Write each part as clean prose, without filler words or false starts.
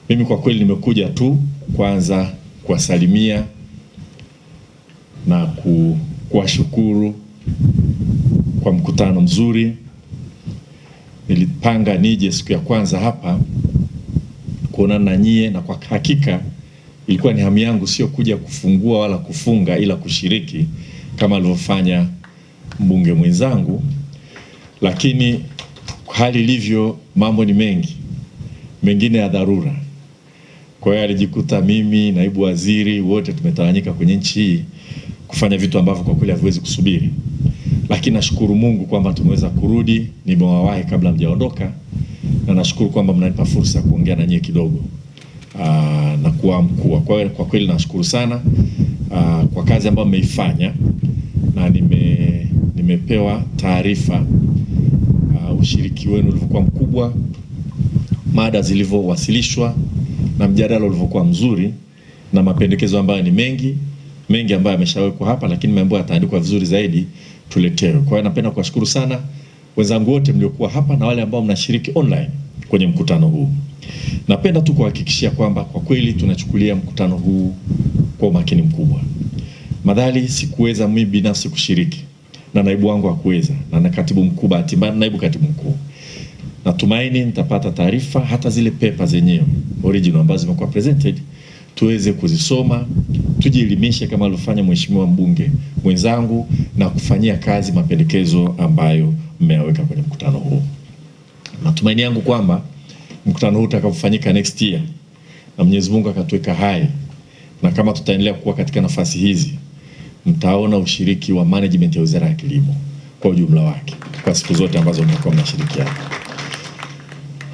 Mimi kwa kweli nimekuja tu kwanza kuwasalimia na kuwashukuru kwa mkutano mzuri. Nilipanga nije siku ya kwanza hapa kuonana na nyie, na kwa hakika ilikuwa ni hamu yangu sio kuja kufungua wala kufunga, ila kushiriki kama alivyofanya mbunge mwenzangu, lakini hali ilivyo mambo ni mengi, mengine ya dharura. Kwa hiyo alijikuta mimi, naibu waziri, wote tumetawanyika kwenye nchi hii kufanya vitu ambavyo kwa kweli haviwezi kusubiri. Lakini nashukuru Mungu kwamba tumeweza kurudi, nimewawahi kabla mjaondoka, na nashukuru kwamba mnanipa fursa ya kuongea na nyie kidogo na kuwa mkuu. Kwa kweli nashukuru sana kwa kazi ambayo mmeifanya, na nimepewa taarifa ushiriki wenu ulivyokuwa mkubwa, mada zilivyowasilishwa na mjadala ulivyokuwa mzuri, na mapendekezo ambayo ni mengi ambayo yameshawekwa hapa, lakini mambo yataandikwa vizuri zaidi tuletewe. Kwa hiyo napenda kuwashukuru sana wenzangu wote mliokuwa hapa na wale ambao mnashiriki online kwenye mkutano huu. Napenda tu kuhakikishia kwamba kwa kweli tunachukulia mkutano huu kwa umakini mkubwa. Madhali sikuweza mimi binafsi kushiriki na naibu wangu hakuweza, na katibu mkuu bahati mbaya, naibu katibu mkuu, natumaini nitapata taarifa hata zile pepa zenyewe original ambazo zimekuwa presented tuweze kuzisoma, tujielimishe kama alivyofanya mheshimiwa mbunge mwenzangu, na kufanyia kazi mapendekezo ambayo mmeyaweka kwenye mkutano huu. Matumaini yangu kwamba mkutano huu utakapofanyika next year na Mwenyezi Mungu akatuweka hai, na kama tutaendelea kuwa katika nafasi hizi, mtaona ushiriki wa management ya Wizara ya Kilimo kwa ujumla wake kwa siku zote ambazo mtakuwa mnashirikiana.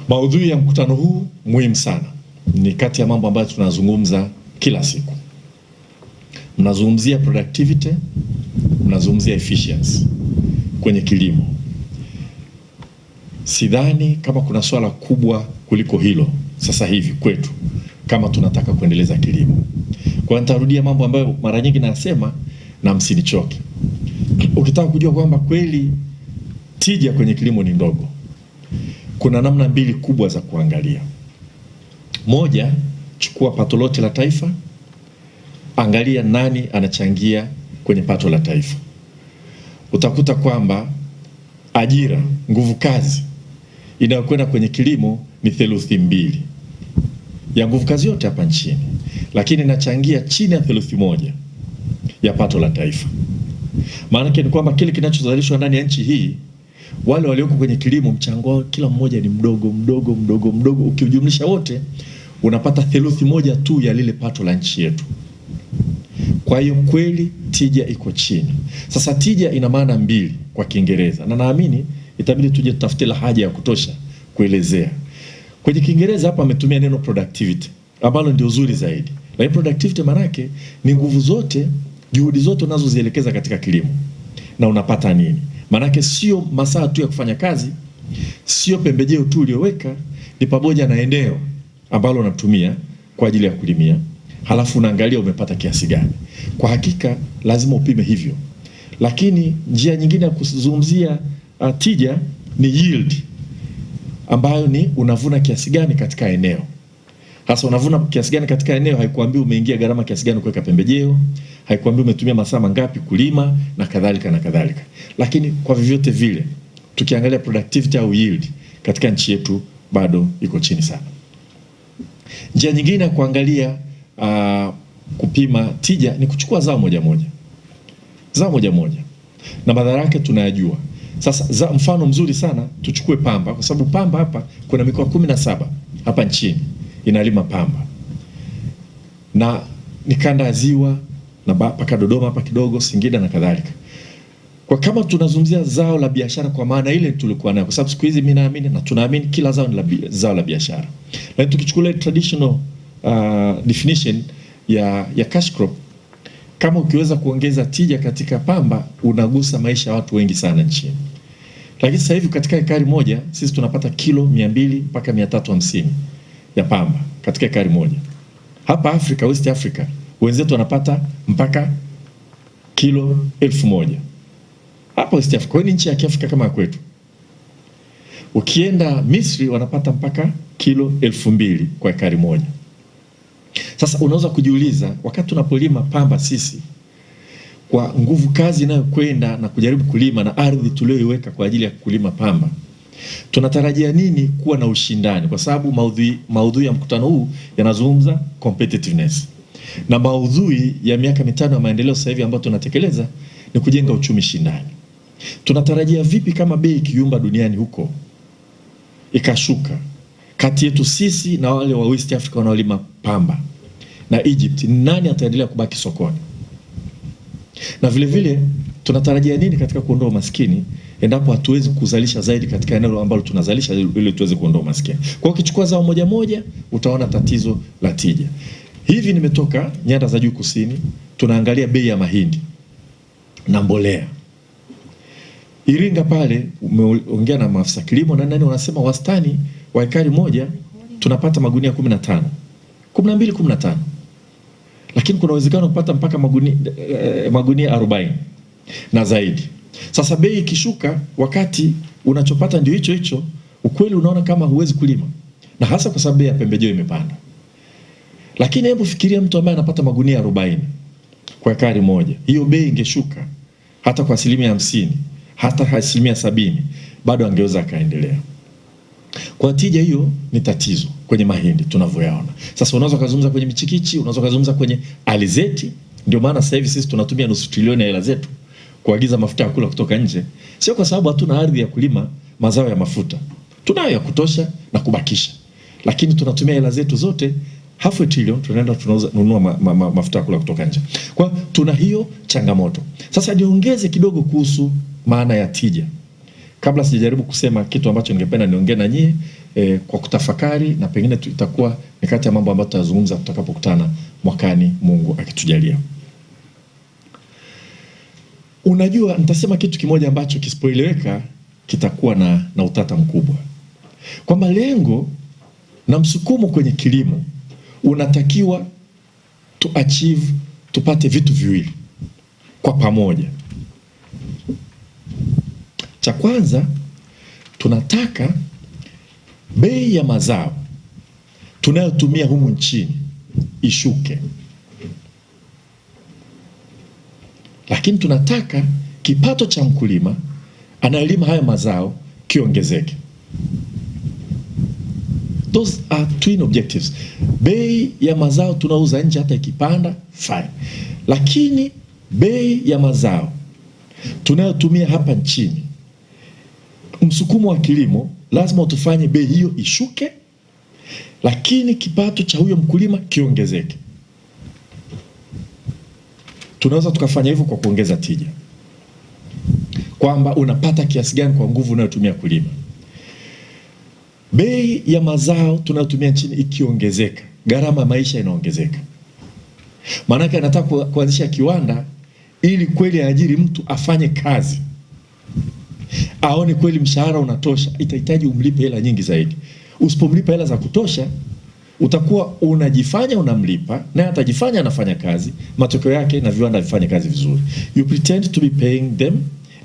Maudhui ya mkutano huu muhimu sana, ni kati ya mambo ambayo tunazungumza kila siku. Mnazungumzia productivity, mnazungumzia efficiency kwenye kilimo. Sidhani kama kuna swala kubwa kuliko hilo sasa hivi kwetu kama tunataka kuendeleza kilimo. Kwa nitarudia mambo ambayo mara nyingi nasema, na msinichoke. Ukitaka kujua kwamba kweli tija kwenye kilimo ni ndogo, kuna namna mbili kubwa za kuangalia. Moja, chukua pato lote la taifa, angalia nani anachangia kwenye pato la taifa. Utakuta kwamba ajira, nguvu kazi inayokwenda kwenye kilimo ni 2/3 ya nguvu kazi yote hapa nchini, lakini inachangia chini ya 1/3 ya pato la taifa. Maana yake ni kwamba kile kinachozalishwa ndani ya nchi hii, wale walioko kwenye kilimo mchango wao kila mmoja ni mdogo. Ukiujumlisha wote unapata 1/3 tu ya lile pato la nchi yetu. Kwa hiyo kweli tija iko chini. Sasa tija ina maana mbili kwa Kiingereza, na naamini itabidi tuje tutafute lahaja ya kutosha kuelezea. Kwenye Kiingereza hapa ametumia neno productivity, ambalo ndio zuri zaidi. Lakini productivity maana yake ni nguvu zote, juhudi zote unazozielekeza katika kilimo na unapata nini. Maana yake sio masaa tu ya kufanya kazi, sio pembejeo tu ulioweka, ni pamoja na eneo ambalo unatumia kwa ajili ya kulimia, halafu unaangalia umepata kiasi gani. Kwa hakika lazima upime hivyo. Lakini njia nyingine ya kuzungumzia tija ni yield, ambayo ni unavuna kiasi gani katika eneo. Hasa unavuna kiasi gani katika eneo, haikuambii umeingia gharama kiasi gani kuweka pembejeo, haikuambii umetumia masaa mangapi kulima na kadhalika na kadhalika. Lakini kwa vyovyote vile tukiangalia productivity au yield katika nchi yetu bado iko chini sana. Njia nyingine ya kuangalia kupima tija ni kuchukua zao moja moja, na madhara yake tunayajua. Sasa mfano mzuri sana tuchukue pamba, kwa sababu pamba hapa kuna mikoa 17 hapa nchini inalima pamba, na ni kanda ya Ziwa na mpaka Dodoma hapa kidogo, Singida na kadhalika. Kwa kama tunazungumzia zao la biashara kwa maana ile tulikuwa nayo, kwa sababu siku hizi mimi naamini na tunaamini kila zao ni zao la biashara. Lakini tukichukulia traditional definition ya cash crop, kama ukiweza kuongeza tija katika pamba, unagusa maisha ya watu wengi sana nchini. Lakini sasa hivi katika ekari moja sisi tunapata kilo 200 mpaka 350 ya pamba katika ekari moja. Hapa Afrika, West Africa, wenzetu wanapata mpaka kilo 1000 hapa West Africa. Kwa nchi ya Kiafrika kama kwetu. Ukienda Misri wanapata mpaka kilo 2000 kwa ekari moja. Sasa unaweza kujiuliza, wakati tunapolima pamba sisi kwa nguvu kazi inayokwenda na kujaribu kulima na ardhi tuliyoiweka kwa ajili ya kulima pamba, tunatarajia nini kuwa na ushindani? Kwa sababu maudhui ya mkutano huu yanazungumza competitiveness, na maudhui ya miaka 5 ya maendeleo sasa hivi ambayo tunatekeleza ni kujenga uchumi shindani. Tunatarajia vipi kama bei ikiyumba duniani huko ikashuka, kati yetu sisi na wale wa West Africa wanaolima pamba na Egypt, nani ataendelea kubaki sokoni? Na vile vile tunatarajia nini katika kuondoa umaskini endapo hatuwezi kuzalisha zaidi katika eneo ambalo tunazalisha ili tuweze kuondoa umaskini? Kwa hiyo ukichukua zao moja moja utaona tatizo la tija. Hivi nimetoka nyanda za juu kusini, tunaangalia bei ya mahindi na mbolea. Iringa pale umeongea na maafisa kilimo na nani wanasema wastani wa ekari moja tunapata magunia 15, 12, 15. Lakini kuna uwezekano kupata mpaka magunia 40 na zaidi. Sasa bei ikishuka wakati unachopata ndio hicho hicho, ukweli unaona kama huwezi kulima, na hasa kwa sababu ya pembejeo imepanda. Lakini hebu fikiria mtu ambaye anapata magunia 40 kwa ekari moja, hiyo bei ingeshuka hata kwa 50%, hata 70%, bado angeweza akaendelea. Kwa tija hiyo ni tatizo kwenye mahindi tunavyoyaona. Sasa unaweza kuzungumza kwenye michikichi, unaweza kuzungumza kwenye alizeti. Ndio maana sasa hivi sisi tunatumia nusu trilioni ya hela zetu kuagiza mafuta ya kula kutoka nje. Sio kwa sababu hatuna ardhi ya kulima mazao ya mafuta. Tunayo ya kutosha na kubakisha. Lakini tunatumia hela zetu zote, half a trillion tunaenda tununua mafuta ya kula kutoka nje. Kwa tuna hiyo changamoto. Sasa niongeze kidogo kuhusu maana ya tija, kabla sijajaribu kusema kitu ambacho ningependa niongee na nyie kwa kutafakari, na pengine itakuwa ni kati ya mambo ambayo tutazungumza tutakapokutana mwakani, Mungu akitujalia. Unajua, nitasema kitu kimoja ambacho kisipoeleweka kitakuwa na utata mkubwa, kwamba lengo na msukumo kwenye kilimo unatakiwa tupate vitu viwili kwa pamoja. Cha kwanza, tunataka bei ya mazao tunayotumia humu nchini ishuke, lakini tunataka kipato cha mkulima anayelima haya mazao kiongezeke. Those are twin objectives. Bei ya mazao tunauza nje hata ikipanda fine, lakini bei ya mazao tunayotumia hapa nchini, msukumo wa kilimo lazima utufanye bei hiyo ishuke, lakini kipato cha huyo mkulima kiongezeke. Tunaweza tukafanya hivyo kwa kuongeza tija, kwamba unapata kiasi gani kwa nguvu unayotumia kulima. Bei ya mazao tunayotumia nchini ikiongezeka, gharama ya maisha inaongezeka. Maanake anataka kuanzisha kiwanda ili kweli aajiri mtu afanye kazi, aone kweli mshahara unatosha, itahitaji umlipe hela nyingi zaidi. Usipomlipa hela za kutosha, utakuwa unajifanya unamlipa, naye atajifanya anafanya kazi, matokeo yake na viwanda vifanye kazi vizuri. You pretend to be paying them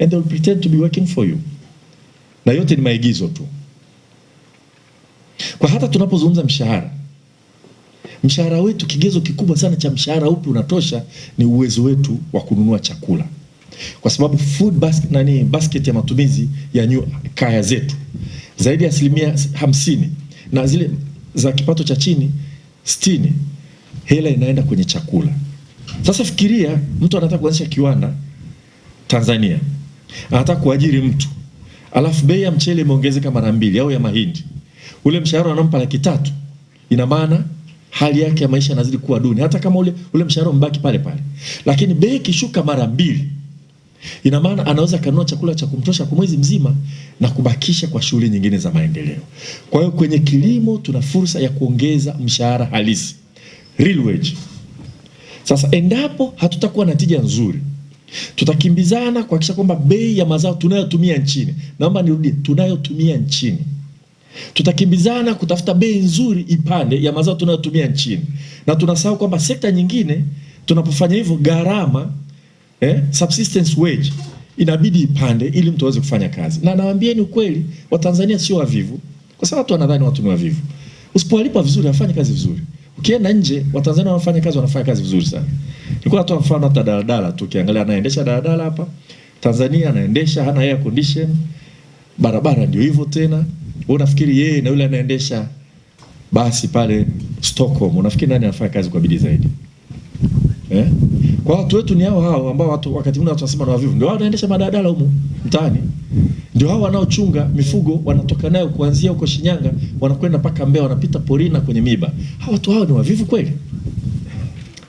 and they will pretend to be working for you. Na yote ni maigizo tu. Kwa hata tunapozungumza mshahara wetu, kigezo kikubwa sana cha mshahara upi unatosha ni uwezo wetu wa kununua chakula. Kwa sababu basket ya matumizi ya kaya zetu zaidi ya 50%, na zile za kipato cha chini 60%, hela inaenda kwenye chakula. Sasa fikiria mtu anataka kuanzisha kiwanda Tanzania, anataka kuajiri mtu, alafu bei ya mchele imeongezeka mara 2 au ya mahindi, ule mshahara anampa 300,000, ina maana hali yake ya maisha inazidi kuwa duni, hata kama ule mshahara mbaki pale pale. Lakini bei ikishuka mara 2, ina maana anaweza kanunua chakula cha kumtosha kwa mwezi mzima na kubakisha kwa shughuli nyingine za maendeleo. Kwa hiyo kwenye kilimo tuna fursa ya kuongeza mshahara halisi, real wage. Sasa endapo hatutakuwa na tija nzuri, tutakimbizana kuhakikisha kwamba bei ya mazao tunayotumia nchini, naomba nirudie, tunayotumia nchini, tutakimbizana kutafuta bei nzuri ipande ya mazao tunayotumia nchini, na tunasahau kwamba sekta nyingine tunapofanya hivyo gharama subsistence wage inabidi ipande ili mtu aweze kufanya kazi. Na nawaambieni ukweli, Watanzania sio wavivu, kwa sababu watu wanadhani watu ni wavivu. Usipowalipa vizuri afanye kazi vizuri. Ukienda nje Watanzania wanafanya kazi vizuri sana. Nilikuwa natoa mfano hata daladala tu, ukiangalia anaendesha daladala hapa Tanzania, anaendesha hana air condition, barabara ndio hivyo tena. Wewe unafikiri yeye na yule anaendesha basi pale Stockholm, unafikiri nani anafanya kazi kwa bidii zaidi? Kwa watu wetu ni hao ambao watu wakati mwingine watu wasema na wavivu, ndio wanaendesha madaladala huko mtaani, ndio hao wanaochunga mifugo, wanatoka nayo kuanzia huko Shinyanga wanakwenda mpaka Mbeya, wanapita porina kwenye miba. Hao ni wavivu kweli?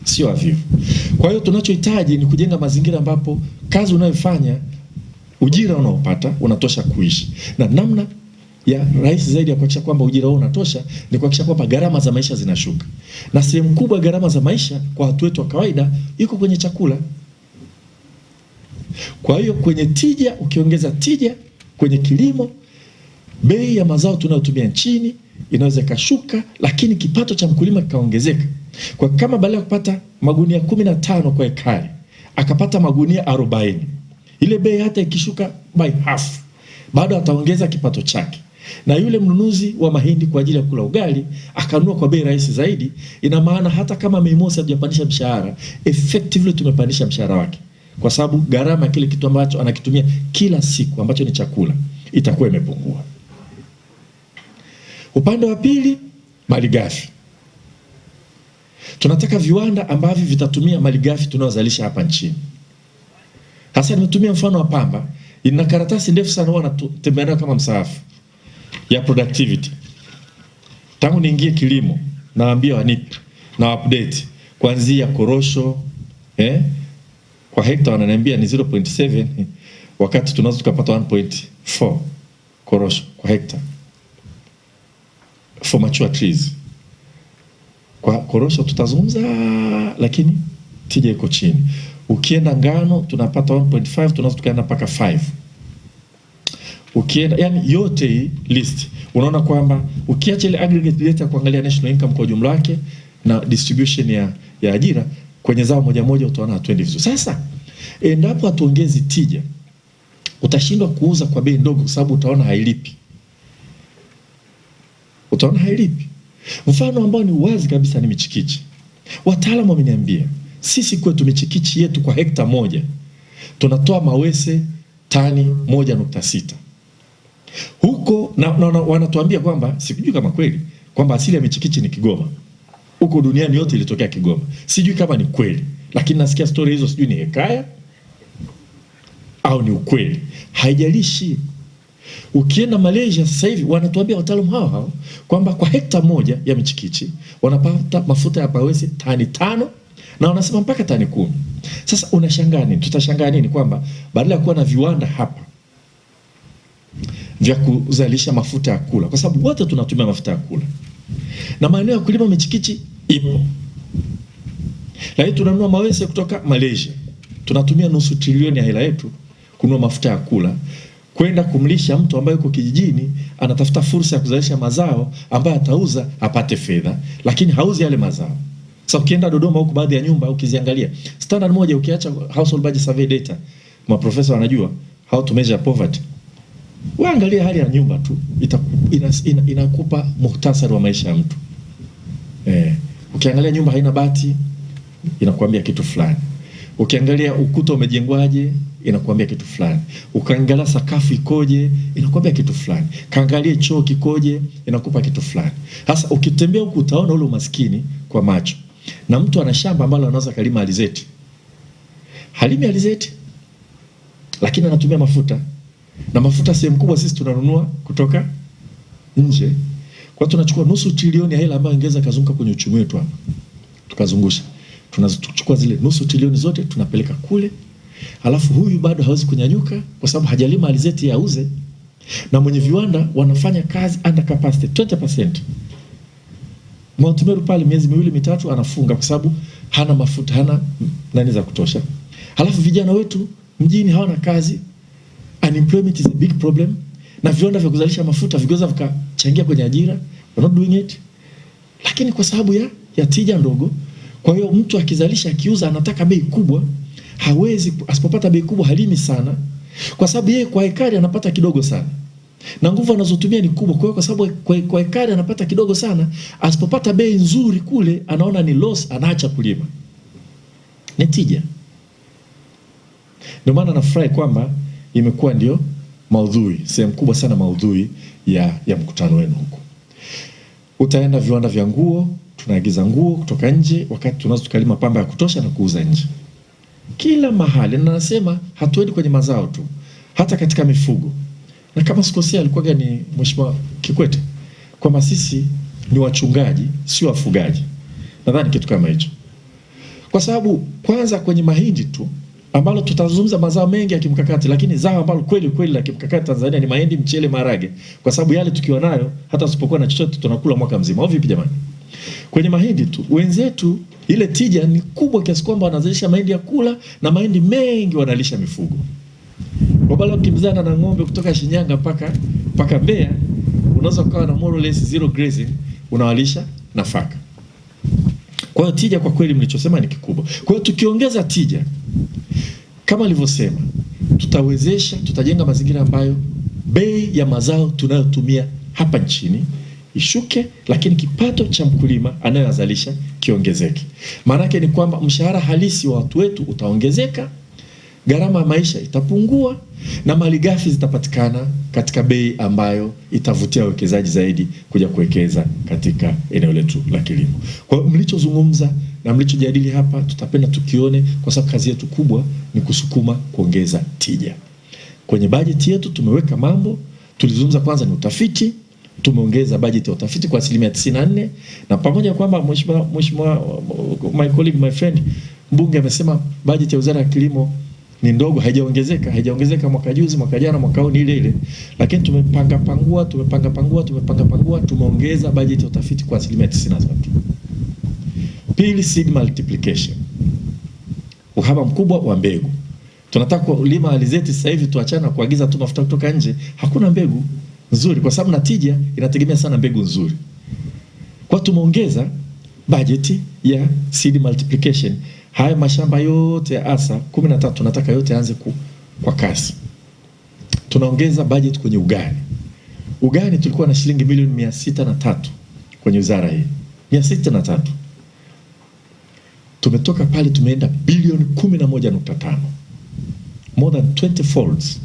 Sio wavivu. Kwa hiyo tunachohitaji ni kujenga mazingira ambapo kazi unayofanya, ujira unaopata unatosha kuishi, na namna ya rahisi zaidi ya kuhakikisha kwamba ujira huo unatosha ni kuhakikisha kwamba gharama za maisha zinashuka. Na sehemu kubwa ya gharama za maisha kwa watu wetu wa kawaida iko kwenye chakula. Kwa hiyo kwenye tija, ukiongeza tija kwenye kilimo, bei ya mazao tunayotumia nchini inaweza kashuka, lakini kipato cha mkulima kikaongezeka. Kwa kama badala ya kupata magunia 15 kwa ekari akapata magunia 40, ile bei hata ikishuka by half bado ataongeza kipato chake. Na yule mnunuzi wa mahindi kwa ajili ya kula ugali akanunua kwa bei rahisi zaidi, ina maana hata kama Mei Mosi hatujapandisha mshahara, effectively tumepandisha mshahara wake, kwa sababu gharama kile kitu ambacho anakitumia kila siku ambacho ni chakula itakuwa imepungua. Upande wa pili, malighafi. Tunataka viwanda ambavyo vitatumia malighafi tunayozalisha hapa nchini. Hasa nimetumia mfano wa pamba, ina karatasi ndefu sana, huwa natembea nayo kama msaafu ya productivity. Tangu niingie kilimo naambia wanipe na update kuanzia korosho kwa hekta wananiambia ni 0.7, wakati tunaweza tukapata 1.4 korosho kwa hekta for mature trees. Kwa korosho tutazungumza, lakini tija iko chini. Ukienda ngano tunapata 1.5, tunaweza tukaenda mpaka 5. Ukienda yani yote hii list unaona kwamba ukiacha ile aggregate data kuangalia national income kwa jumla yake na distribution ya ajira kwenye zao moja moja, utaona hatuendi vizuri. Sasa endapo hatuongezi tija, utashindwa kuuza kwa bei ndogo, kwa sababu utaona hailipi. Mfano ambao ni wazi kabisa ni michikichi. Wataalamu wameniambia sisi kwetu michikichi yetu kwa hekta moja tunatoa mawese tani 1.6. Huko na wanatuambia kwamba sikujui kama kweli kwamba asili ya michikichi ni Kigoma. Huko duniani yote ilitokea Kigoma. Sijui kama ni kweli, lakini nasikia story hizo, sijui ni hekaya au ni ukweli. Haijalishi. Ukienda Malaysia sasa hivi wanatuambia wataalamu hao kwamba kwa hekta moja ya michikichi wanapata mafuta ya mawese tani 5 na wanasema mpaka tani 10. Sasa unashangaa nini? Tutashangaa nini kwamba badala ya kuwa na viwanda hapa vya kuzalisha mafuta ya kula, kwa sababu wote tunatumia mafuta ya kula na maeneo ya kulima michikichi ipo, lakini tunanunua mawese kutoka Malaysia, tunatumia nusu trilioni ya hela yetu kununua mafuta ya kula kwenda kumlisha mtu ambaye yuko kijijini anatafuta fursa ya kuzalisha mazao ambayo atauza apate fedha, lakini hauzi yale mazao. Sasa ukienda Dodoma huko, baadhi ya nyumba ukiziangalia standard moja, ukiacha household budget survey data, maprofesa wanajua how to measure poverty, waangalia hali ya nyumba tu inakupa muhtasari wa maisha ya mtu. Ukiangalia nyumba haina bati inakuambia kitu fulani, ukiangalia ukuta umejengwaje inakuambia kitu fulani, ukaangalia sakafu ikoje inakuambia kitu fulani, kaangalie choo kikoje inakupa kitu fulani. Sasa ukitembea huku utaona ule umaskini kwa macho. Na mtu ana shamba ambalo anaweza kalima alizeti, halimi alizeti lakini anatumia mafuta, na mafuta sehemu kubwa sisi tunanunua kutoka nje. Kwa tunachukua nusu trilioni ya hela ambayo ingeweza kazunguka kwenye uchumi wetu hapa, tukazungusha, tunachukua zile nusu trilioni zote tunapeleka kule. Halafu huyu bado hawezi kunyanyuka kwa sababu hajalima alizeti ya auze, na mwenye viwanda wanafanya kazi under capacity 20%. Mount Meru pale miezi 2-3 anafunga kwa sababu hana mafuta, hana nani za kutosha. Halafu vijana wetu mjini hawana kazi, unemployment is a big problem, na viwanda vya kuzalisha mafuta vigeuza vikachangia kwenye ajira, we're not doing it. Lakini kwa sababu ya tija ndogo, kwa hiyo mtu akizalisha akiuza anataka bei kubwa, hawezi, asipopata bei kubwa halimi sana, kwa sababu yeye kwa ekari anapata kidogo sana na nguvu anazotumia ni kubwa. Kwa hiyo kwa sababu kwa ekari anapata kidogo sana, asipopata bei nzuri kule anaona ni loss, anaacha kulima. Ni tija. Ndio maana nafurahi kwamba imekuwa ndio maudhui, sehemu kubwa sana maudhui ya mkutano wenu huko. Utaenda viwanda vya nguo, tunaagiza nguo kutoka nje, wakati tunaweza tukalima pamba ya kutosha na kuuza nje. Kila mahali, na nasema hatuendi kwenye mazao tu, hata katika mifugo. Na kama sikosea alikuwa ni Mheshimiwa Kikwete kwamba sisi ni wachungaji sio wafugaji. Nadhani kitu kama hicho. Kwa sababu kwanza kwenye mahindi tu ambalo tutazungumza mazao mengi ya kimkakati, lakini zao ambalo kweli la kimkakati Tanzania ni mahindi, mchele, maharage, kwa sababu yale tukiwa nayo hata usipokuwa na chochote tunakula mwaka mzima. Au vipi jamani? Kwenye mahindi tu wenzetu ile tija ni kubwa kiasi kwamba wanazalisha mahindi ya kula na mahindi mengi wanalisha mifugo. Wabala ukimzana na ng'ombe kutoka Shinyanga mpaka Mbeya, unaweza kuwa na more or less zero grazing, unawalisha nafaka. Kwa hiyo tija kwa kweli mlichosema ni kikubwa. Kwa hiyo tukiongeza tija kama nilivyosema, tutajenga mazingira ambayo bei ya mazao tunayotumia hapa nchini ishuke, lakini kipato cha mkulima anayozalisha kiongezeke. Maana yake ni kwamba mshahara halisi wa watu wetu utaongezeka, gharama ya maisha itapungua na malighafi zitapatikana katika bei ambayo itavutia wawekezaji zaidi kuja kuwekeza katika eneo letu la kilimo. Kwa hiyo mlichozungumza na mlichojadili hapa tutapenda tukione, kwa sababu kazi yetu kubwa ni kusukuma kuongeza tija. Kwenye bajeti yetu tumeweka mambo, tulizungumza kwanza ni utafiti, tumeongeza bajeti ya utafiti kwa 94%, na pamoja kwamba mheshimiwa my colleague, my friend mbunge amesema bajeti ya Wizara ya Kilimo ni ndogo, haijaongezeka mwaka juzi, mwaka jana, mwaka huu ni ile, lakini tumepanga pangua, tumeongeza bajeti ya utafiti kwa 93%. Pili, seed multiplication, uhaba mkubwa wa mbegu. Tunataka kulima alizeti sasa hivi, tuachana kuagiza tu mafuta kutoka nje, hakuna mbegu nzuri, kwa sababu natija inategemea sana mbegu nzuri. Kwa tumeongeza bajeti ya seed multiplication. Haya mashamba yote ya ASA 13 tunataka yote yaanze kwa kasi. Tunaongeza bajeti kwenye ugani. Ugani tulikuwa na shilingi milioni 603 kwenye wizara hii. 603. Tumetoka pale tumeenda bilioni 11.5. More than 20 folds.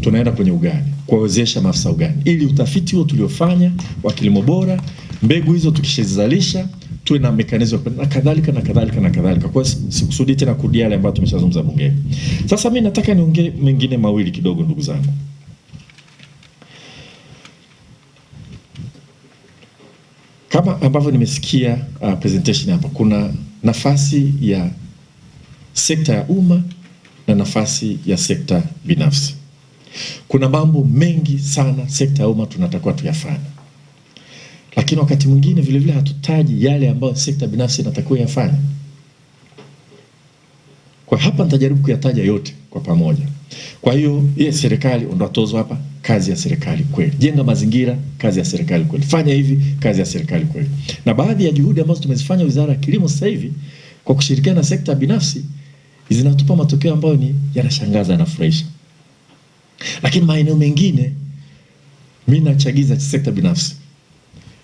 Tunaenda kwenye ugani, kuwawezesha maafisa ugani, ili utafiti huo tuliofanya wa kilimo bora, mbegu hizo tukishazalisha tuwe na mekanizmu na kadhalika. Kwa sikusudi tena kurudia yale ambayo tumeshazungumza bungeni. Sasa mimi nataka niongee mengine mawili kidogo, ndugu zangu. Kama ambavyo nimesikia presentation hapa, kuna nafasi ya sekta ya umma na nafasi ya sekta binafsi. Kuna mambo mengi sana sekta ya umma tunatakiwa tuyafanye, lakini wakati mwingine vile vile hatutaji yale ambayo sekta binafsi inatakiwa yafanye. Kwa hapa nitajaribu kuyataja yote kwa pamoja. Kwa hiyo serikali ondoa tozo hapa, kazi ya serikali kweli. Jenga mazingira, kazi ya serikali kweli. Fanya hivi, kazi ya serikali kweli. Na baadhi ya juhudi ambazo tumezifanya Wizara ya Kilimo sasa hivi kwa kushirikiana na sekta binafsi zinatupa matokeo ambayo ni yanashangaza, yanafurahisha. Lakini maeneo mengine mimi nachagiza sekta binafsi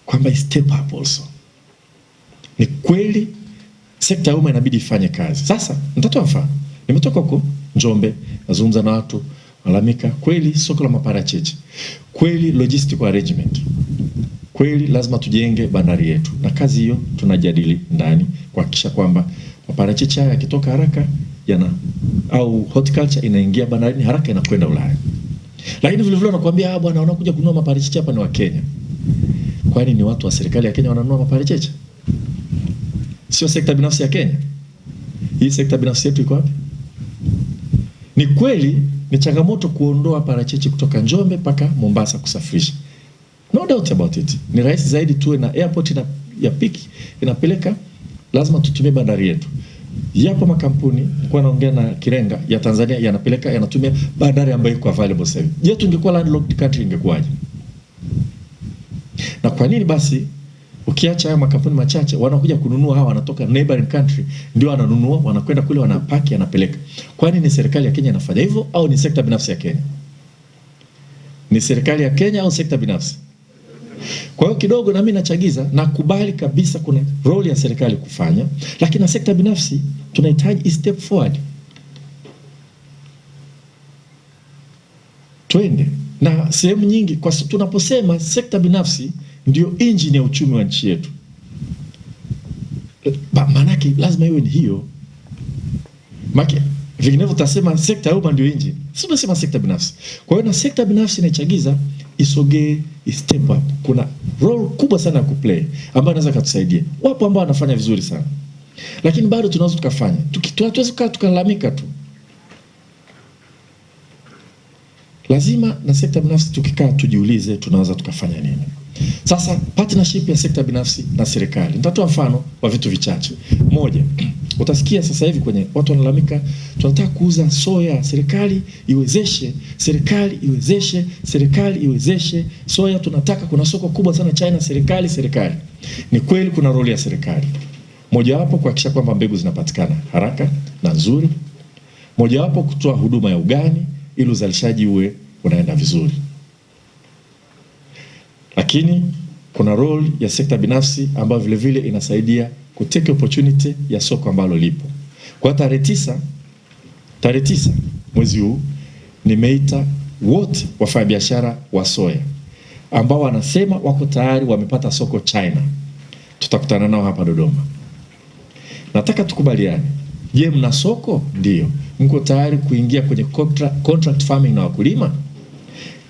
kwamba step up also. Ni kweli sekta ya umma inabidi ifanye kazi. Sasa nitatoa mfano. Nimetoka huko Njombe, nazungumza na watu, malalamika kweli soko la maparachichi. Kweli logistical arrangement. Kweli lazima tujenge bandari yetu. Na kazi hiyo tunajadili ndani kuhakikisha kwamba maparachichi haya yakitoka haraka au horticulture inaingia bandarini haraka, inakwenda Ulaya. Lakini vile vile nakwambia bwana, wanakuja kununua maparachichi hapa ni wa Kenya. Kwani ni watu wa serikali ya Kenya wananunua maparachichi? Sio sekta binafsi ya Kenya. Hii sekta binafsi yetu iko wapi? Ni kweli ni changamoto kuondoa parachichi kutoka Njombe mpaka Mombasa kusafirisha. No doubt about it. Ni rahisi zaidi tuwe na airport ya piki inapeleka, lazima tutumie bandari yetu. Yapo makampuni, nilikuwa naongea na Kirenga ya Tanzania, yanatumia bandari ambayo iko available sasa. Je, tungekuwa landlocked country ingekuwaje? Na kwa nini basi Ukiacha haya makampuni machache wanakuja kununua, hawa wanatoka neighboring country ndio wananunua, wanakwenda kule wanapaki, anapeleka. Kwani ni serikali ya Kenya inafanya hivyo au ni sekta binafsi ya Kenya? Ni serikali ya Kenya au sekta binafsi? Kwa hiyo kidogo na mimi nachagiza, nakubali kabisa kuna role ya serikali kufanya, lakini na sekta binafsi tunahitaji step forward. Twende na sehemu nyingi, kwa tunaposema sekta binafsi ndio engine ya uchumi wa nchi yetu, maanake lazima iwe ni hiyo. Maana vinginevyo tutasema sekta ya umma ndio engine, sio tunasema sekta binafsi. Kwa hiyo na sekta binafsi inachagiza isogee, step up. Kuna role kubwa sana ya kuplay ambayo inaweza kutusaidia. Wapo ambao wanafanya vizuri sana, lakini bado tunaweza tukafanya. Tukiweza tukalalamika tu. Lazima na sekta binafsi tukikaa tujiulize tunaweza tukafanya nini. Sasa partnership ya sekta binafsi na serikali. Nitatoa mfano wa vitu vichache. Moja, utasikia sasa hivi kwenye watu wanalalamika, tunataka kuuza soya, serikali iwezeshe, serikali iwezeshe soya, tunataka, kuna soko kubwa sana China, serikali. Ni kweli kuna role ya serikali. Moja wapo kuhakikisha kwamba mbegu zinapatikana haraka na nzuri. Moja wapo kutoa huduma ya ugani ili uzalishaji uwe unaenda vizuri. Lakini kuna role ya sekta binafsi ambayo vile vile inasaidia kutake opportunity ya soko ambalo lipo. Kwa tarehe 9 mwezi huu nimeita wote wafanyabiashara wa soya ambao wanasema wako tayari wamepata soko China. Tutakutana nao hapa Dodoma. Nataka tukubaliane. Je, mna soko? Ndio. Mko tayari kuingia kwenye contract farming na wakulima?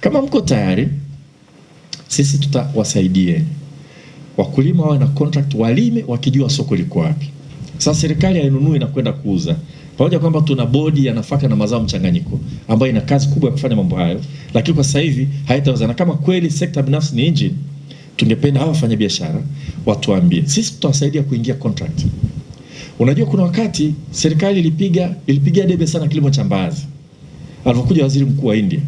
Kama mko tayari, sisi tutawasaidieni. Wakulima wawe na contract, walime wakijua soko liko wapi. Sasa serikali hainunui na kwenda kuuza. Pamoja kwamba tuna bodi ya nafaka na mazao mchanganyiko ambayo ina kazi kubwa ya kufanya mambo hayo, lakini kwa sasa hivi haitawezekana. Kama kweli sekta binafsi ni engine, tungependa hawa wafanyabiashara watuambie. Sisi tutawasaidia kuingia contract. Unajua kuna wakati serikali ilipiga debe sana kilimo cha mbaazi. Alipokuja waziri mkuu wa India,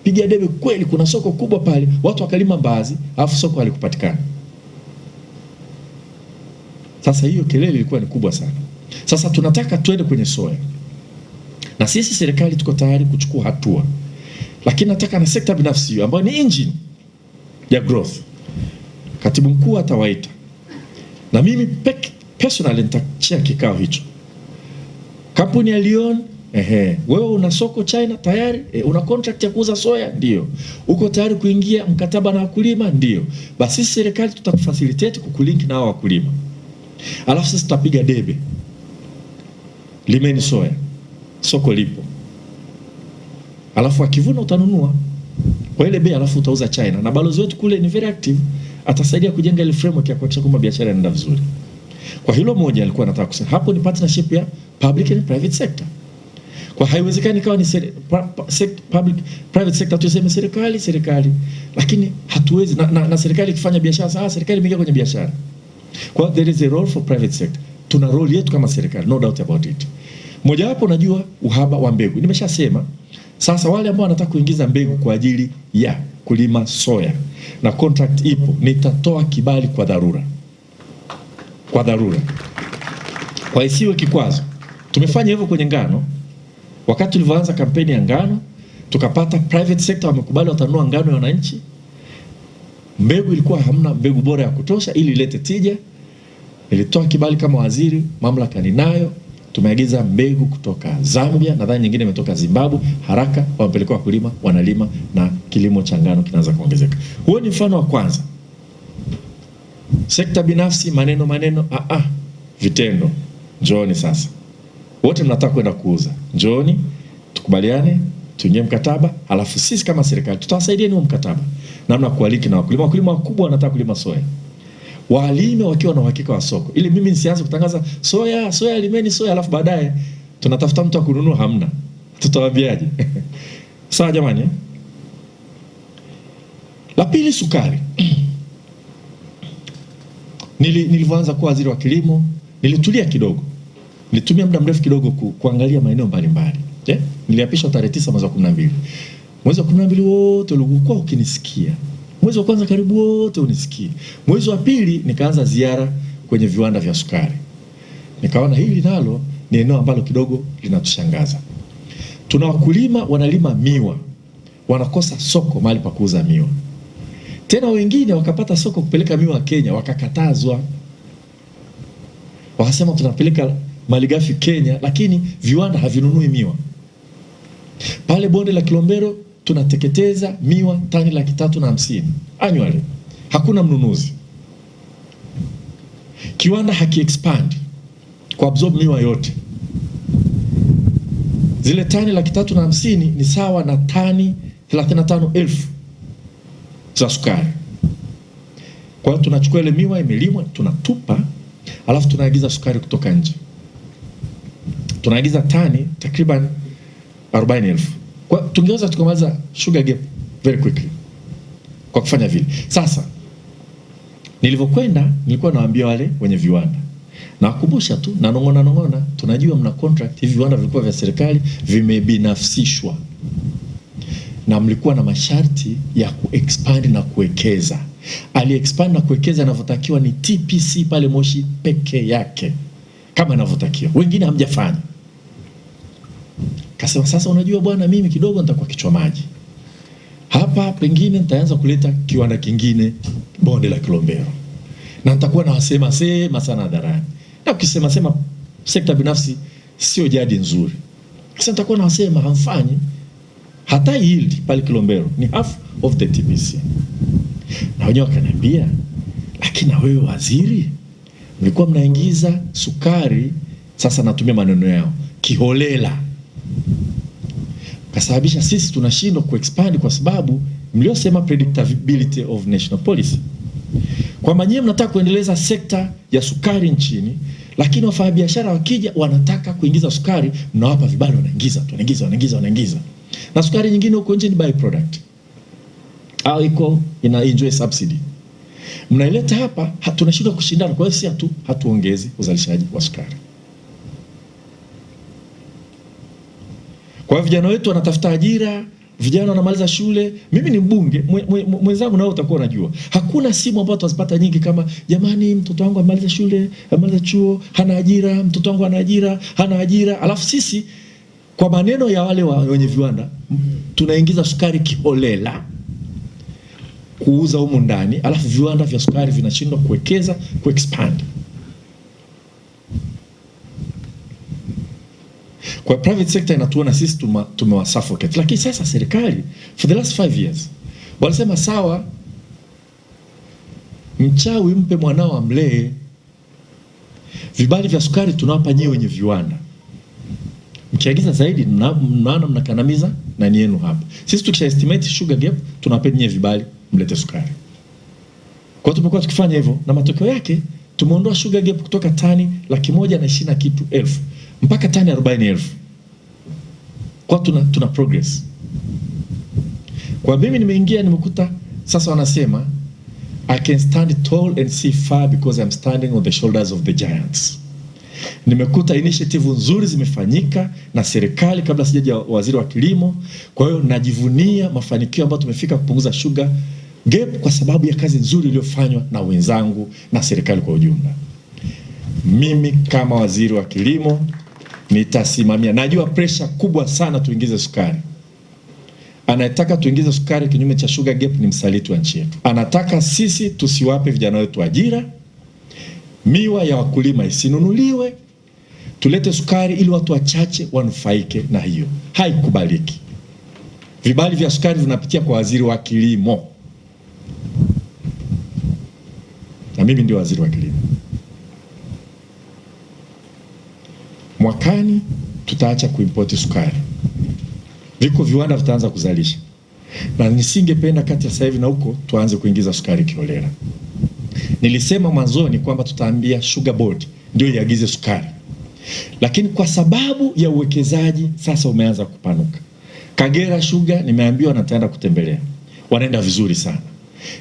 piga debe kweli, kuna soko kubwa pale, watu wakalima mbaazi, alafu soko halikupatikana. Sasa hiyo kelele ilikuwa ni kubwa sana. Sasa tunataka twende kwenye soya. Na sisi serikali tuko tayari kuchukua hatua. Lakini nataka na sekta binafsi hiyo ambayo ni engine ya growth. Katibu mkuu atawaita. Na mimi personally nitachia kikao hicho. Kampuni ya Lyon, wewe una soko China tayari, una contract ya kuuza soya, ndio. Uko tayari kuingia mkataba na wakulima, ndio. Basi sisi serikali tutakufacilitate kukulink na wakulima. Alafu sisi tutapiga debe. Limeni soya. Soko lipo. Alafu akivuna utanunua kwa ile bei, alafu utauza China. Na balozi wetu kule ni very active, atasaidia kujenga ile framework ya kuhakikisha kwamba biashara inaenda vizuri. Kwa hilo moja alikuwa anataka kusema. Hapo ni partnership ya public and private sector. Kwa haiwezekani kawa ni public private sector tuseme serikali, lakini hatuwezi na serikali ikifanya biashara, sasa serikali imeingia kwenye biashara. Kwa there is a role for private sector. Tuna role yetu kama serikali, no doubt about it. Moja wapo unajua uhaba wa mbegu. Nimeshasema. Sasa wale ambao wanataka kuingiza mbegu kwa ajili ya kulima soya na contract ipo, nitatoa kibali kwa dharura. Kwa isiwe kikwazo. Tumefanya hivyo kwenye ngano. Wakati tulivyoanza kampeni ya ngano, tukapata private sector wamekubali watanunua ngano ya wananchi. Mbegu ilikuwa hamna mbegu bora ya kutosha ili ilete tija. Nilitoa kibali kama waziri, mamlaka ninayo. Tumeagiza mbegu kutoka Zambia, nadhani nyingine imetoka Zimbabwe, haraka wamepelekwa wakulima, wanalima na kilimo cha ngano kinaanza kuongezeka. Huo ni mfano wa kwanza. Sekta binafsi maneno, vitendo. Njooni sasa. Wote mnataka kwenda kuuza. Njooni, tukubaliane, tuingie mkataba, alafu sisi kama serikali tutawasaidia ni mkataba. Namna kualiki na wakulima. Wakulima wakubwa wanataka kulima soya. Walime wakiwa na uhakika wa soko. Ili mimi nisianze kutangaza soya limeni soya, alafu baadaye tunatafuta mtu wa kununua hamna. Tutawaambiaje? Sawa jamani? La pili, sukari. Nilivyoanza kuwa waziri wa kilimo, nilitulia kidogo. Nilitumia muda mrefu kidogo kuangalia maeneo mbalimbali. Niliapishwa tarehe 9 mwezi wa 12. Mwezi wa 12 wote ulikuwa ukinisikia. Mwezi wa kwanza karibu wote unisikie. Mwezi wa pili nikaanza ziara kwenye viwanda vya sukari. Nikaona hili nalo ni eneo ambalo kidogo linatushangaza. Tuna wakulima wanalima miwa, wanakosa soko mahali pa kuuza miwa. Tena wengine wakapata soko kupeleka miwa Kenya, wakakatazwa. Wakasema tunapeleka malighafi Kenya, lakini viwanda havinunui miwa. Pale bonde la Kilombero tunateketeza miwa tani 350 annually. Hakuna mnunuzi. Kiwanda haki-expand kwa absorb miwa yote. Zile tani 350 ni sawa na tani 35,000 za sukari. Kwa hiyo tunachukua ile miwa imelimwa, tunatupa, alafu tunaagiza sukari kutoka nje. Tunaagiza tani takriban 40,000. Kwa tungeweza tukamaliza sugar gap very quickly kwa kufanya vile. Sasa nilivyokwenda nilikuwa nawaambia wale wenye viwanda, na wakumbusha tu na nong'ona, tunajua mna contract, hivi viwanda vilikuwa vya serikali vimebinafsishwa na mlikuwa na masharti ya kuexpand na kuwekeza. Ali-expand na kuwekeza inavyotakiwa ni TPC pale Moshi peke yake kama inavyotakiwa, wengine hamjafanya. Kasema sasa, unajua bwana, mimi kidogo nitakuwa kichwa maji hapa, pengine nitaanza kuleta kiwanda kingine bonde la Kilombero, na nitakuwa nawasema sana hadharani. Na ukisema sekta binafsi sio jadi nzuri. Sasa nitakuwa nawasema hamfanyi hata yield pale Kilombero ni half of the TPC. Na wenyewe wakaniambia, lakini na wewe waziri, mlikuwa mnaingiza sukari, sasa natumia maneno yao, kiholela. Kasababisha sisi tunashindwa kuexpand kwa sababu mliosema predictability of national policy. Kwa maana mnataka kuendeleza sekta ya sukari nchini, lakini wafanyabiashara wakija wanataka kuingiza sukari, mnawapa vibali, wanaingiza. Na sukari nyingine huko nje ni byproduct, au iko ina enjoy subsidy. Mnaileta hapa, tunashindwa kushindana, kwa hiyo si hatuongezi uzalishaji wa sukari. Kwa vijana wetu wanatafuta ajira, vijana wanamaliza shule. Mimi ni mbunge, mwenzangu nao utakuwa unajua. Hakuna simu ambayo tutazipata nyingi kama jamani, mtoto wangu amaliza shule, amaliza chuo, hana ajira, mtoto wangu hana ajira. Alafu sisi kwa maneno ya wale wenye viwanda tunaingiza sukari kiholela kuuza humu ndani, alafu viwanda vya sukari vinashindwa kuwekeza, kuexpand. Kwa private sector inatuona sisi tumewasuffocate. Lakini sasa serikali for the last 5 years walisema sawa, mchawi mpe mwanao amlee, vibali vya sukari tunawapa nyinyi wenye viwanda, mkiagiza zaidi mnaona mnakanamiza nani yenu hapa. Sisi tukisha estimate sugar gap tunawapa nyinyi vibali mlete sukari. Kwa hiyo tumekuwa tukifanya hivyo, na matokeo yake tumeondoa sugar gap kutoka tani 120 na kitu elfu mpaka tani 40,000. Kwa tuna progress. Kwa mimi nimeingia nimekuta sasa wanasema I can stand tall and see far because I'm standing on the shoulders of the giants. Nimekuta initiative nzuri zimefanyika na serikali kabla sijaja waziri wa kilimo. Kwa hiyo najivunia mafanikio ambayo tumefika kupunguza sugar gap kwa sababu ya kazi nzuri iliyofanywa na wenzangu na serikali kwa ujumla. Mimi kama waziri wa kilimo nitasimamia. Najua pressure kubwa sana tuingize sukari. Anataka tuingize sukari kinyume cha sugar gap ni msaliti wa nchi yetu. Anataka sisi tusiwape vijana wetu ajira, miwa ya wakulima isinunuliwe, tulete sukari ili watu wachache wanufaike na hiyo. Haikubaliki. Vibali vya sukari vinapitia kwa waziri wa kilimo. Na mimi ndio waziri wa kilimo. Mwakani tutaacha kuimport sukari. Viko viwanda vitaanza kuzalisha. Na nisingependa kati ya sasa hivi na huko tuanze kuingiza sukari kiholela. Nilisema mwanzoni kwamba tutaambia Sugar Board ndio iagize sukari. Lakini kwa sababu ya uwekezaji sasa umeanza kupanuka. Kagera Sugar nimeambiwa nataenda kutembelea. Wanaenda vizuri sana.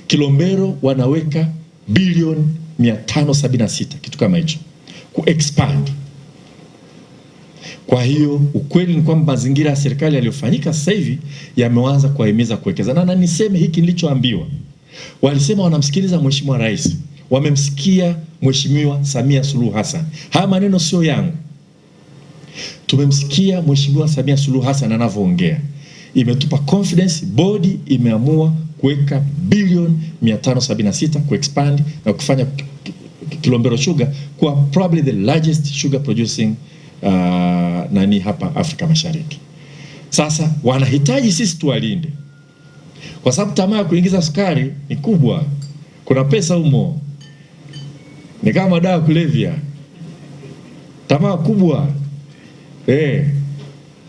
Kilombero wanaweka bilioni 576 kitu kama hicho kuexpand. Kwa hiyo ukweli ni kwamba mazingira ya serikali yaliyofanyika sasa hivi yameanza kuwahimiza kuwekeza. Na niseme hiki nilichoambiwa Walisema wanamsikiliza Mheshimiwa Rais, wamemsikia Mheshimiwa Samia Suluhu Hassan. Haya maneno sio yangu. Tumemsikia Mheshimiwa Samia Suluhu Hassan anavyoongea. Imetupa confidence, body imeamua kuweka bilioni 576 kuexpand na kufanya Kilombero Sugar kuwa probably the largest sugar producing hapa Afrika Mashariki. Sasa wanahitaji sisi tuwalinde, kwa sababu tamaa ya kuingiza sukari ni kubwa. Kuna pesa humo, ni kama dawa kulevya, tamaa kubwa.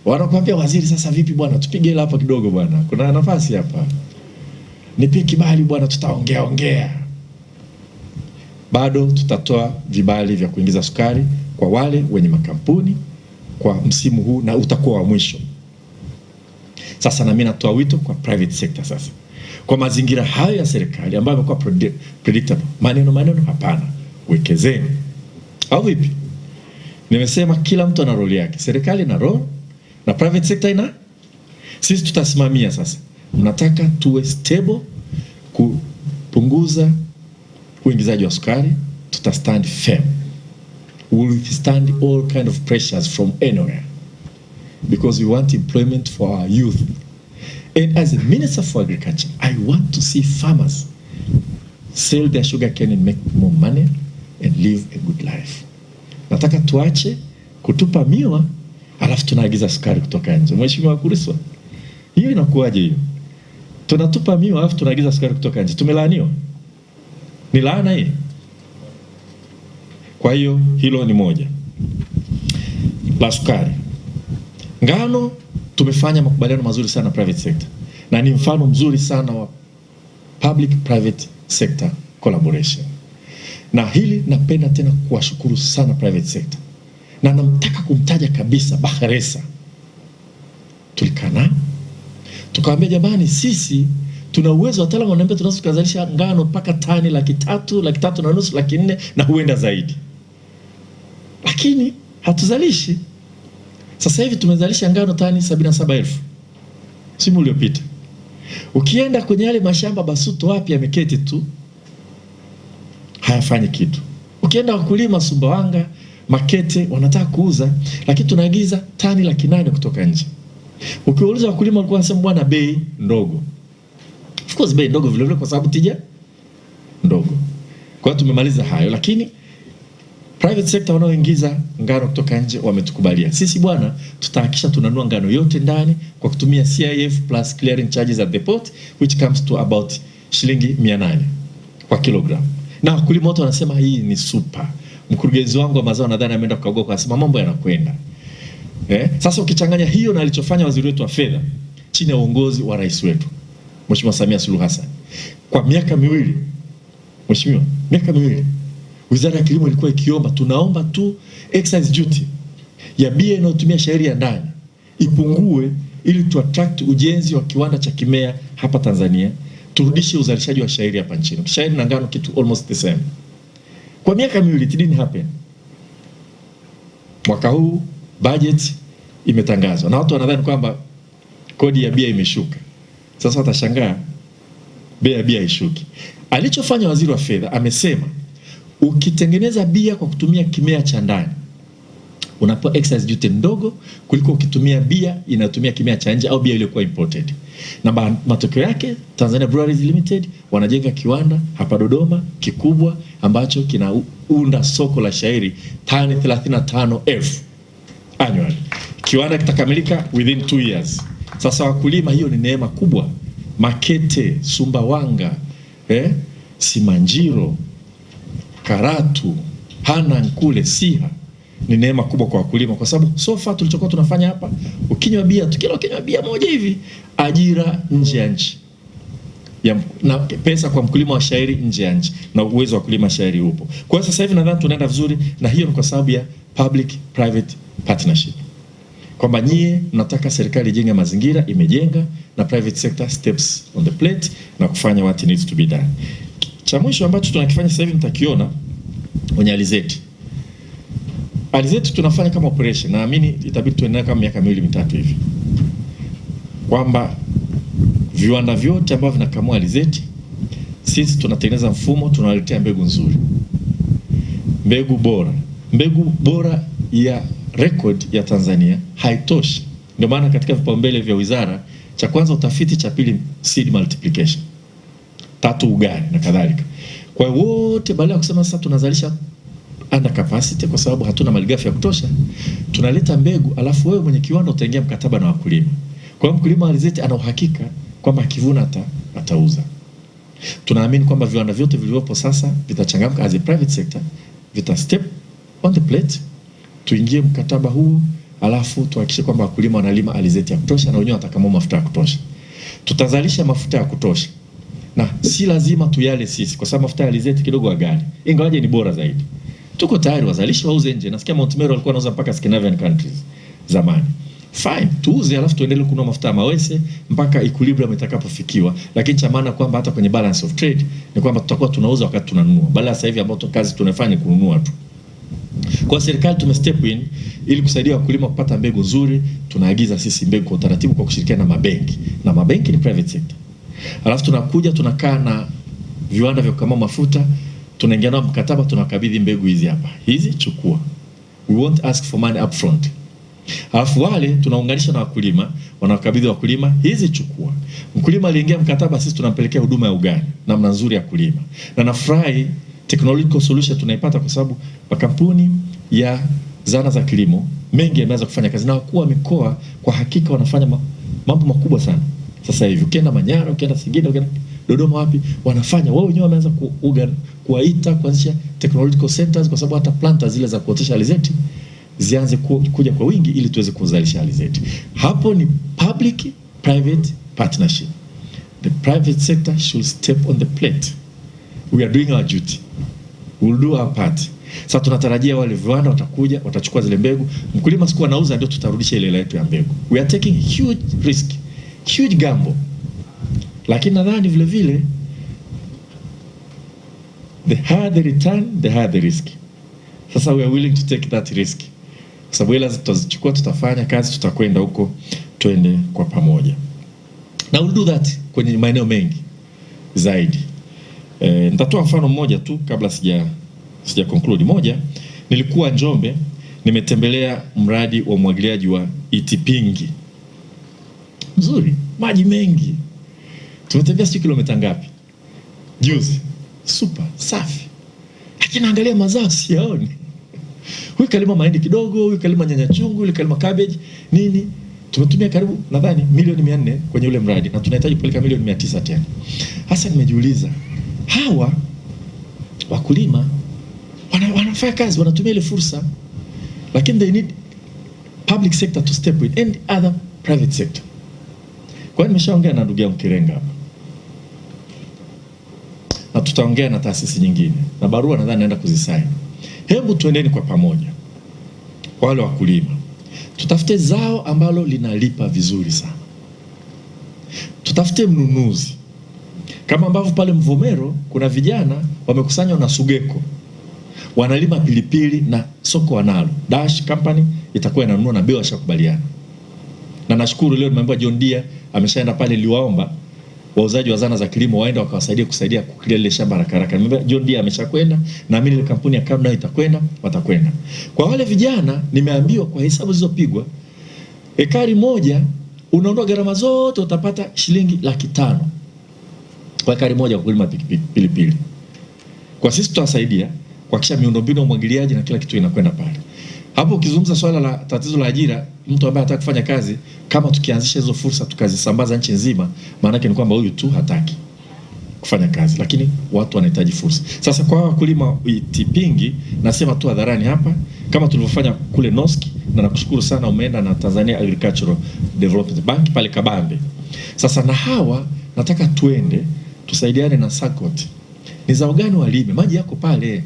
Wanakuambia waziri, sasa vipi bwana, tupige hela hapa kidogo bwana, kuna nafasi hapa, nipe kibali bwana, tutaongea. Bado tutatoa vibali vya kuingiza sukari kwa wale wenye makampuni kwa msimu huu, na utakuwa wa mwisho. Sasa na mimi natoa wito kwa private sector sasa. Kwa mazingira hayo ya serikali ambayo yamekuwa predictable, maneno hapana, wekezeni. Au vipi? Nimesema kila mtu ana role yake. Serikali ina role na private sector ina. Sisi tutasimamia sasa. Mnataka tuwe stable, kupunguza uingizaji wa sukari, tutastand firm. We will withstand all kind of pressures from anywhere, because we want employment for our youth. And as a Minister for Agriculture, I want to see farmers sell their sugar cane and make more money and live a good life. Nataka tuache kutupa miwa alafu tunaagiza sukari kutoka nje. Mheshimiwa Kuriswa, hiyo inakuwaje hiyo? Tunatupa miwa alafu tunaagiza sukari kutoka nje. Tumelaaniwa. Ni laana hii. Kwa hiyo hilo ni moja. La sukari. Ngano tumefanya makubaliano mazuri sana private sector. Na ni mfano mzuri sana wa public private sector collaboration. Na hili napenda tena kuwashukuru sana private sector. Na namtaka kumtaja kabisa Bakhresa. Tulikaa nao, tukawaambia jamani, sisi tuna uwezo, wataalamu wananiambia tunaweza kuzalisha ngano mpaka tani 300, 350, 400 na huenda zaidi. Lakini hatuzalishi. Sasa hivi tumezalisha ngano tani 77,000 msimu uliopita. Ukienda kwenye yale mashamba Basuto wapi yameketi tu, hayafanyi kitu. Ukienda wakulima Sumbawanga, Makete wanataka kuuza, lakini tunaagiza tani 800 kutoka nje. Ukiuliza wakulima walikuwa wanasema bwana, bei ndogo. Of course bei ndogo vile vile kwa sababu tija ndogo. Kwa hiyo tumemaliza hayo, lakini private sector wanaoingiza ngano kutoka nje wametukubalia. Sisi bwana, tutahakisha tunanunua ngano yote ndani kwa kutumia CIF plus clearing charges at the port, which comes to about shilingi 800 kwa kilogram. Na wakulima wote wanasema hii ni super. Mkurugenzi wangu wa mazao nadhani ameenda kukagua kwa sababu mambo yanakwenda. Sasa ukichanganya hiyo na alichofanya waziri wetu wa fedha chini ya uongozi wa rais wetu Mheshimiwa Samia Suluhu Hassan kwa miaka miwili, Mheshimiwa, miaka miwili Wizara ya Kilimo ilikuwa ikiomba, tunaomba tu excise duty ya bia inayotumia shayiri ya ndani ipungue ili tu attract ujenzi wa kiwanda cha kimea hapa Tanzania, turudishe uzalishaji wa shayiri hapa nchini. Shayiri na ngano kitu almost the same. Kwa miaka miwili it didn't happen. Mwaka huu budget imetangazwa na watu wanadhani kwamba kodi ya bia imeshuka. Sasa watashangaa bei ya bia ishuki. Alichofanya waziri wa fedha amesema ukitengeneza bia kwa kutumia kimea cha ndani unapewa excise duty ndogo kuliko ukitumia bia inatumia kimea cha nje au bia iliyokuwa imported. Na matokeo yake Tanzania Breweries Limited wanajenga kiwanda hapa Dodoma kikubwa ambacho kinaunda soko la shayiri tani 35,000 annually. Kiwanda kitakamilika within 2 years. Sasa wakulima, hiyo ni neema kubwa. Makete, Sumbawanga, Simanjiro, Karatu, Hanang kule Siha ni neema kubwa kwa wakulima, kwa sababu so far tulichokuwa tunafanya hapa, ukinywa bia, ukinywa bia moja hivi, ajira nje ya nchi. Na pesa kwa mkulima wa shayiri nje ya nchi, na uwezo wa kulima shayiri upo. Kwa hiyo sasa hivi nadhani tunaenda vizuri, na hiyo ni kwa sababu ya public private partnership. Kwamba nyie mnataka serikali ijenge mazingira, imejenga, na private sector steps on the plate na kufanya what needs to be done. Cha mwisho ambacho tunakifanya sasa hivi mtakiona kwenye alizeti. Alizeti tunafanya kama operation, naamini itabidi tuendelee kama miaka 2-3 hivi. Kwamba viwanda vyote ambavyo vinakamua alizeti sisi tunatengeneza mfumo, tunawaletea mbegu nzuri, mbegu bora. Mbegu bora ya record ya Tanzania haitoshi. Ndio maana katika vipaumbele vya wizara, cha kwanza utafiti, cha pili seed multiplication, tatu ugani na kadhalika. Kwa hiyo wote baada ya kusema sasa tunazalisha under capacity kwa sababu hatuna malighafi ya kutosha, tunaleta mbegu, alafu wewe mwenye kiwanda utaingia mkataba na wakulima. Kwa hiyo mkulima wa alizeti ana uhakika kwamba akivuna atauza. Tunaamini kwamba viwanda vyote vilivyopo sasa vitachangamka as a private sector, vita step on the plate, tuingie mkataba huu, alafu tuhakikishe kwamba wakulima wanalima alizeti ya kutosha na wenyewe watakamua mafuta ya kutosha. Tutazalisha mafuta ya kutosha. Na si lazima tuyale sisi kwa sababu mafuta ya alizeti kidogo ghali. Ingawaje ni bora zaidi. Tuko tayari wazalishe wauze nje. Nasikia Mount Meru walikuwa wanauza mpaka Scandinavian countries zamani. Fine, tuuze alafu tuendelee kununua mafuta ya mawese mpaka equilibrium itakapofikiwa. Lakini cha maana kwamba hata kwenye balance of trade ni kwamba tutakuwa tunauza wakati tunanunua. Badala sasa hivi ambapo kazi tunafanya kununua tu. Kwa serikali tumestep in ili kusaidia wakulima kupata mbegu nzuri. Tunaagiza sisi mbegu kwa utaratibu kwa kushirikiana na mabenki. Na mabenki ni private sector. Alafu tunakuja tunakaa na viwanda vya kukamua mafuta, tunaingia nao mkataba, tunakabidhi mbegu hizi hapa. Hizi chukua. We won't ask for money up front. Alafu wale tunaunganisha na wakulima, wanakabidhi wakulima, hizi chukua. Mkulima aliingia mkataba, sisi tunampelekea huduma ya ugani, namna nzuri ya kulima. Na nafurahi technological solution tunaipata kwa sababu makampuni ya zana za kilimo mengi yameanza kufanya kazi na wakuu wa mikoa kwa hakika wanafanya mambo makubwa sana. Sasa hivi ukienda Manyara, ukienda Singida, ukienda Dodoma, wapi wanafanya wao wenyewe, wameanza kuwaita kuanzisha technological centers kwa sababu hata planters zile za kuotesha alizeti zianze kuja kwa wingi ili tuweze kuzalisha alizeti. Hapo ni public private partnership. The private sector should step on the plate. We are doing our duty. We will do our part. Sasa tunatarajia wale viwanda watakuja, watachukua zile mbegu. Mkulima siku anauza ndio tutarudisha ile yetu ya mbegu. We are taking huge risk. Huge gamble. Lakini nadhani vile vile the higher the return, the higher the risk. Sasa we are willing to take that risk. Kwa sababu ile tutazichukua, tutafanya kazi, tutakwenda huko, twende kwa pamoja. Na we'll do that kwenye maeneo mengi zaidi. Nitatoa mfano mmoja tu kabla sija conclude. Moja, nilikuwa Njombe, nimetembelea mradi wa umwagiliaji wa Itipingi. Mzuri, maji mengi. Tumetembea sio kilomita ngapi? Juzi. Super, safi. Lakini angalia mazao siyaoni. Huyu kalima mahindi kidogo, huyu kalima nyanya chungu, huyu kalima cabbage, nini? Tumetumia karibu nadhani milioni 400 kwenye ule mradi na tunahitaji kupeleka milioni 900 tena. Hasa nimejiuliza, hawa wakulima wanafanya kazi, wanatumia ile fursa, lakini they need public sector to step in and other private sector. Kwa hiyo nimeshaongea na ndugu yangu Kirenga hapa. Na tutaongea na taasisi nyingine. Na barua nadhani naenda kuzisaini. Hebu tuendeni kwa pamoja. Kwa wale wakulima, tutafute zao ambalo linalipa vizuri sana. Tutafute mnunuzi. Kama ambavyo pale Mvomero kuna vijana wamekusanywa na Sugeko. Wanalima pilipili na soko wanalo. Dash Company itakuwa inanunua na bei washakubaliana. Na nashukuru leo nimeambiwa John Deere ameshaenda pale, liwaomba wauzaji wa zana za kilimo waende kusaidia kuclear ile shamba haraka haraka. Nimeambia John Deere ameshakwenda, na mimi ile kampuni ya Camna itakwenda, watakwenda. Kwa wale vijana nimeambiwa kwa hesabu zilizopigwa, ekari moja unaondoa gharama zote utapata shilingi 500,000 kwa ekari moja kwa kulima pilipili. Kwa sisi tutawasaidia kuhakikisha miundombinu ya umwagiliaji na kila kitu inakwenda pale. Hapo ukizungumza swala la tatizo la ajira, mtu ambaye hataki kufanya kazi, kama tukianzisha hizo fursa tukazisambaza nchi nzima, maana yake ni kwamba huyu tu hataki kufanya kazi, lakini watu wanahitaji fursa. Sasa kwa wakulima Itipingi, nasema tu hadharani hapa, kama tulivyofanya kule Noski, na nakushukuru sana umeenda na Tanzania Agricultural Development Bank pale Kabambe. Sasa na hawa nataka tuende tusaidiane na SACCOT. Ni zao gani walime? Maji yako pale.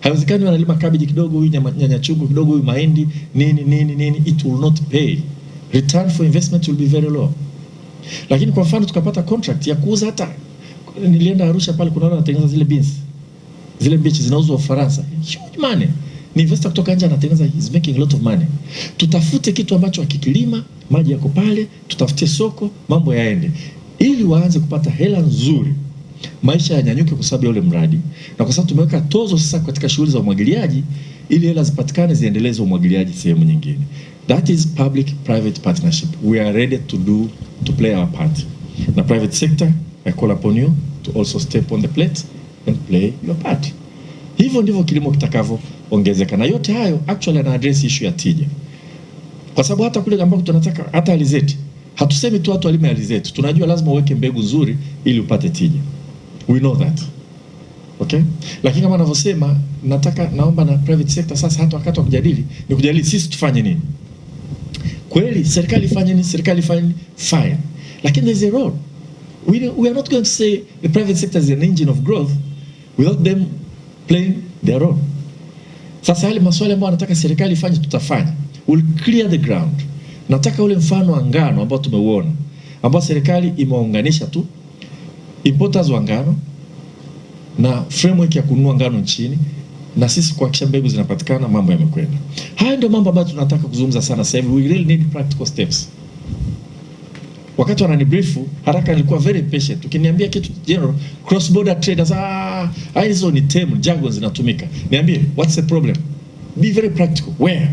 Haiwezekani wanalima cabbage kidogo, huyu nyanya chungu kidogo, huyu mahindi nini, it will not pay. Return for investment will be very low. Lakini kwa mfano tukapata contract ya kuuza, hata nilienda Arusha pale, kuna wale wanatengeneza zile beans. Zile mbichi zinauzwa Ufaransa. Huge money. Ni investor kutoka nje anatengeneza, is making a lot of money. Tutafute kitu ambacho akikilima, maji yako pale, tutafutie soko, mambo yaende. Ili waanze kupata hela nzuri maisha yanyanyuke kwa sababu ya ule mradi, na kwa sababu tumeweka tozo sasa katika shughuli za umwagiliaji ili hela zipatikane ziendeleze umwagiliaji sehemu nyingine. That is public private partnership. We are ready to play our part. Na private sector, I call upon you to also step on the plate and play your part. Hivyo ndivyo kilimo kitakavyoongezeka, na yote hayo actually ana address issue ya tija. Kwa sababu hata kule ambako tunataka hata alizeti, hatusemi tu watu walime alizeti. Tunajua lazima uweke mbegu nzuri ili upate tija. We know that. Okay? Lakini kama ninavyosema, naomba na private sector sasa hata wakati wa kujadili, ni kujadili sisi tufanye nini. Kweli serikali ifanye nini, serikali ifanye nini, fine. Lakini there's a role. We are not going to say the private sector is an engine of growth without them playing their role. Sasa yale maswali ambayo nataka serikali ifanye tutafanya. We'll clear the ground. Nataka ule mfano wa ngano ambao tumeuona, ambao serikali imeunganisha tu importers wa ngano na framework ya kununua ngano nchini, na sisi kuhakikisha mbegu zinapatikana, mambo yamekwenda. Haya ndio mambo ambayo tunataka kuzungumza sana sasa hivi. We really need practical steps. Wakati wananibrief haraka nilikuwa very patient. Ukiniambia kitu general, cross border traders, hizo ni term jargon zinatumika. Niambie what's the problem? Be very practical. Where?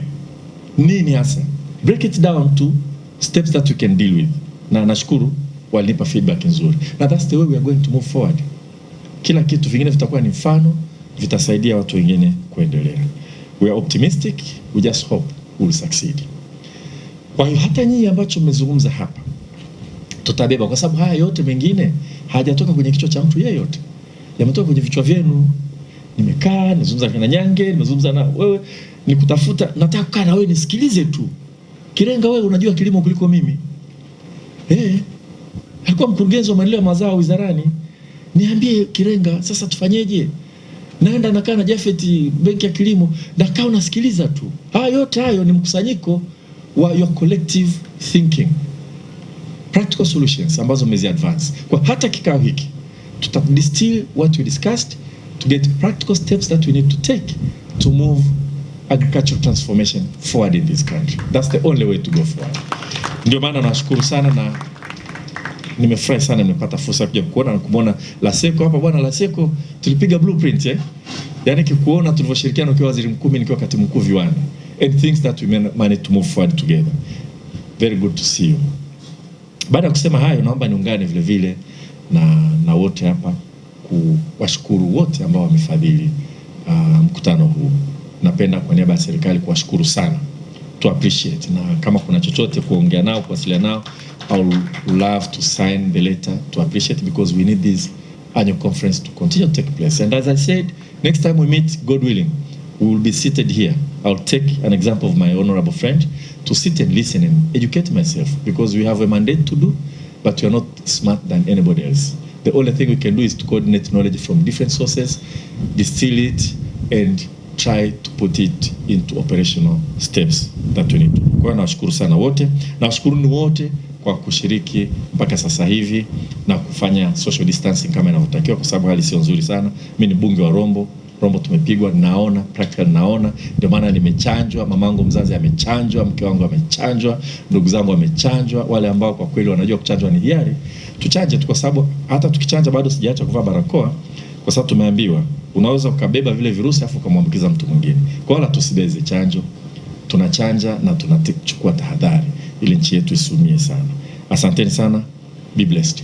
Nini hasa? Break it down to steps that we can deal with. Na nashukuru walipa feedback nzuri. Na that's the way we are going to move forward. Kila kitu vingine vitakuwa ni mfano, vitasaidia watu wengine kuendelea. We are optimistic, we just hope we will succeed. Kwa hiyo hata nyinyi ambacho mmezungumza hapa tutabeba, kwa sababu haya yote mengine hajatoka kwenye kichwa cha mtu yeyote. Yametoka kwenye vichwa vyenu. Nimekaa, nizungumza na Nyange, nimezungumza na wewe, nikutafuta, nataka kukaa na wewe nisikilize tu. Kirenga, wewe unajua kilimo kuliko mimi. Alikuwa mkurugenzi wa maendeleo ya mazao wizarani. Niambie Kirenga, sasa tufanyeje? Naenda nakaa na Jafet benki ya kilimo, nakaa unasikiliza tu. Haya yote hayo ni mkusanyiko wa your collective thinking. Practical solutions ambazo mmezi advance. Kwa hata kikao hiki tutadistill what we discussed to get practical steps that we need to take to move agricultural transformation forward in this country. That's the only way to go forward. Ndio maana nashukuru sana na nimefurahi sana nimepata fursa ya kuja kuona na kumuona Laseko hapa. Bwana Laseko, tulipiga blueprint Yaani kikuona tulivyoshirikiana ukiwa waziri mkuu, mimi nikiwa katibu mkuu viwanda, and things that we managed to move forward together. Very good to see you. Baada ya kusema hayo, naomba niungane vile vile na wote hapa kuwashukuru wote ambao wamefadhili mkutano huu. Napenda kwa niaba ya serikali kuwashukuru sana. To appreciate, na kama kuna chochote kuongea nao, kuwasiliana nao, I would love to sign the letter to appreciate, because we need this annual conference to continue to take place. And as I said, next time we meet, God willing, we will be seated here. I'll take an example of my honorable friend to sit and listen and educate myself, because we have a mandate to do, but we are not smart than anybody else. The only thing we can do is to coordinate knowledge from different sources, distill it, and try to put it into operational steps that we need to. Kwa hiyo nawashukuru sana wote, na washukuruni wote kwa kushiriki mpaka sasa hivi na kufanya social distancing kama inavyotakiwa, kwa sababu hali sio nzuri sana. Mimi ni bunge wa Rombo tumepigwa, naona practical, naona ndio maana nimechanjwa, mamangu mzazi amechanjwa, mke wangu amechanjwa, ndugu zangu wamechanjwa. Wale ambao kwa kweli wanajua kuchanjwa ni hiari, tuchanje tu, kwa sababu hata tukichanja bado sijaacha kuvaa barakoa, kwa sababu tumeambiwa unaweza ukabeba vile virusi afu kumwambukiza mtu mwingine. Kwa hiyo tusibeze chanjo, tunachanja na tunachukua tahadhari ili nchi yetu isumie sana. Asanteni sana. Be blessed.